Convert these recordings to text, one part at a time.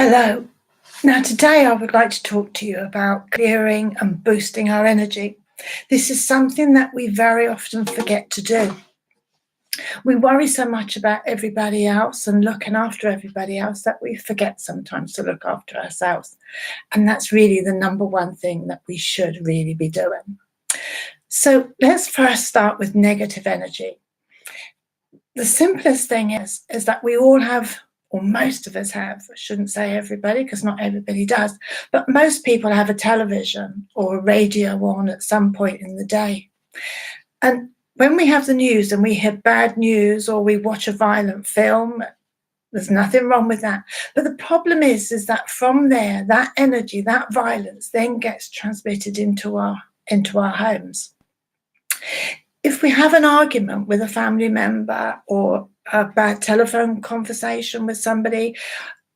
Hello. Now, today I would like to talk to you about clearing and boosting our energy. This is something that we very often forget to do. We worry so much about everybody else and looking after everybody else that we forget sometimes to look after ourselves. And that's really the number one thing that we should really be doing. So let's first start with negative energy. The simplest thing is that we all have, or most of us have, I shouldn't say everybody because not everybody does, but most people have a television or a radio on at some point in the day. And when we have the news and we hear bad news or we watch a violent film, there's nothing wrong with that. But the problem is that from there, that energy, that violence then gets transmitted into our homes. If we have an argument with a family member or a bad telephone conversation with somebody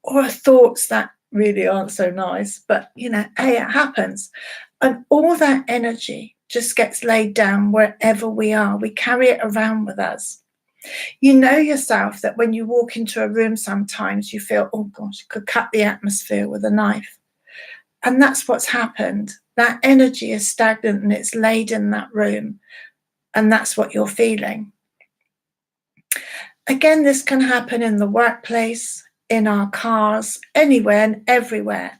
or thoughts that really aren't so nice, but hey, it happens. And all that energy just gets laid down wherever we are. We carry it around with us. You know yourself that when you walk into a room, sometimes you feel, oh gosh, you could cut the atmosphere with a knife. And that's what's happened. That energy is stagnant and it's laid in that room. And that's what you're feeling. Again, this can happen in the workplace, in our cars, anywhere and everywhere.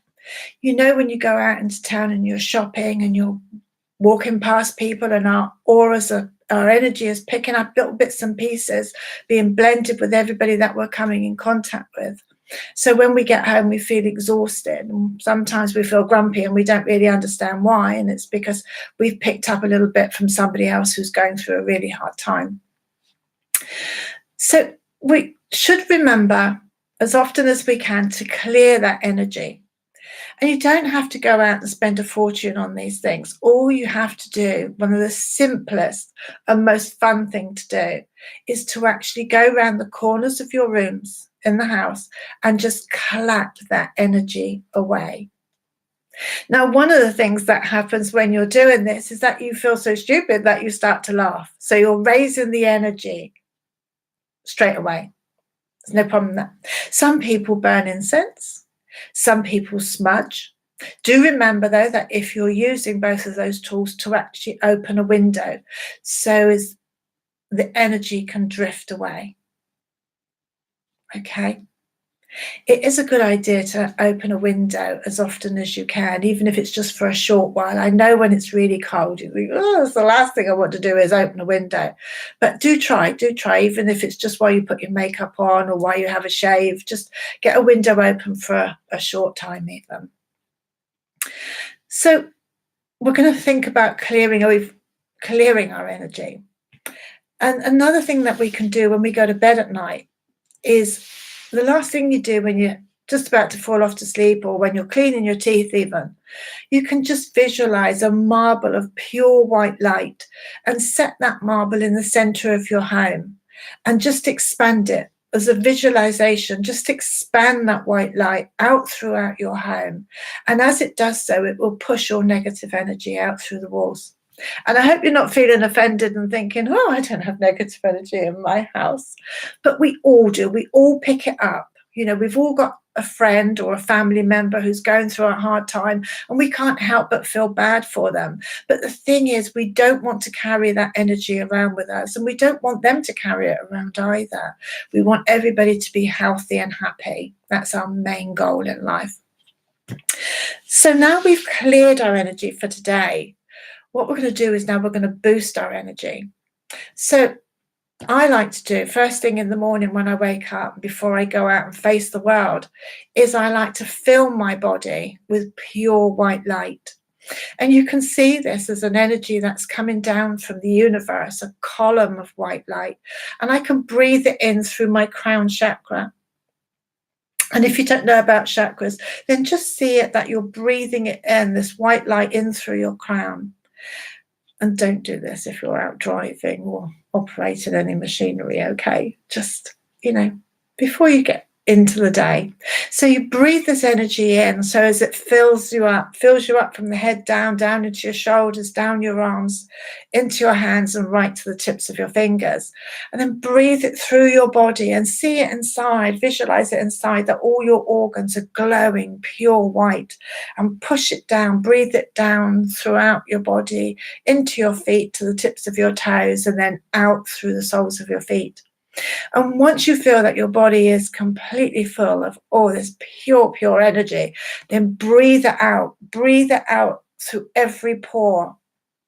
You know, when you go out into town and you're shopping and you're walking past people and our energy is picking up little bits and pieces, being blended with everybody that we're coming in contact with. So when we get home, we feel exhausted and sometimes we feel grumpy and we don't really understand why. And it's because we've picked up a little bit from somebody else who's going through a really hard time. So we should remember as often as we can to clear that energy. And you don't have to go out and spend a fortune on these things. All you have to do, one of the simplest and most fun thing to do, is to actually go around the corners of your rooms in the house and just collect that energy away. Now, one of the things that happens when you're doing this is that you feel so stupid that you start to laugh. So you're raising the energy straight away. There's no problem with that. Some people burn incense. Some people smudge. Do remember, though, that if you're using both of those tools to actually open a window, so as the energy can drift away. Okay. It is a good idea to open a window as often as you can, even if it's just for a short while. I know when it's really cold, you think, oh, that's the last thing I want to do is open a window. But do try, even if it's just while you put your makeup on or while you have a shave, just get a window open for a short time even. So we're going to think about clearing our energy. And another thing that we can do when we go to bed at night is the last thing you do when you're just about to fall off to sleep or when you're cleaning your teeth even, you can just visualize a marble of pure white light and set that marble in the center of your home and just expand it as a visualization. Just expand that white light out throughout your home. And as it does so, it will push your negative energy out through the walls. And I hope you're not feeling offended and thinking, oh, I don't have negative energy in my house. But we all do. We all pick it up. You know, we've all got a friend or a family member who's going through a hard time and we can't help but feel bad for them. But the thing is, we don't want to carry that energy around with us and we don't want them to carry it around either. We want everybody to be healthy and happy. That's our main goal in life. So now we've cleared our energy for today. What we're going to do is now we're going to boost our energy. So I like to do first thing in the morning when I wake up, before I go out and face the world, is I like to fill my body with pure white light. And you can see this as an energy that's coming down from the universe, a column of white light. And I can breathe it in through my crown chakra. And if you don't know about chakras, then just see it that you're breathing it in, this white light in through your crown. And don't do this if you're out driving or operating any machinery, okay? Just, before you get into the day. So you breathe this energy in, so as it fills you up from the head down into your shoulders, down your arms, into your hands, and right to the tips of your fingers. And then breathe it through your body and see it inside, visualize it inside, that all your organs are glowing pure white, and push it down, breathe it down throughout your body, into your feet, to the tips of your toes, and then out through the soles of your feet. And once you feel that your body is completely full of all this pure energy, then breathe it out. Breathe it out through every pore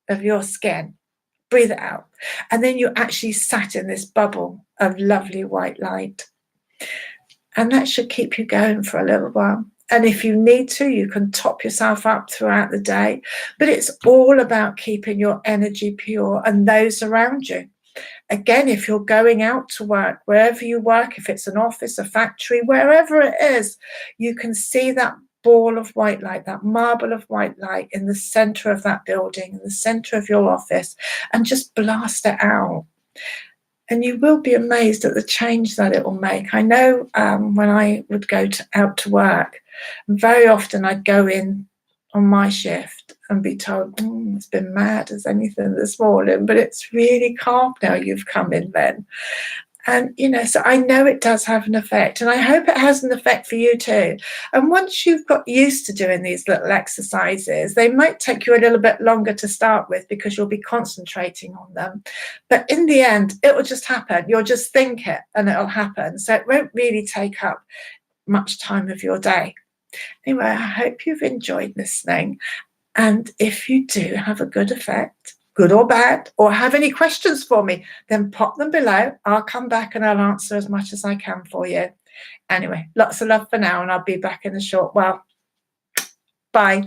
of your skin. Breathe it out. And then you actually sat in this bubble of lovely white light. And that should keep you going for a little while. And if you need to, you can top yourself up throughout the day. But it's all about keeping your energy pure and those around you. Again, if you're going out to work, wherever you work, if it's an office, a factory, wherever it is, you can see that ball of white light, that marble of white light in the center of that building, in the center of your office, and just blast it out. And you will be amazed at the change that it will make. I know when I would go out to work, very often I'd go in on my shift and be told, it's been mad as anything this morning, but it's really calm now you've come in then. And, so I know it does have an effect, and I hope it has an effect for you too. And once you've got used to doing these little exercises, they might take you a little bit longer to start with because you'll be concentrating on them. But in the end, it will just happen. You'll just think it and it'll happen. So it won't really take up much time of your day. Anyway, I hope you've enjoyed listening. And if you do have a good effect, good or bad, or have any questions for me, then pop them below. I'll come back and I'll answer as much as I can for you. Anyway, lots of love for now, and I'll be back in a short while. Bye.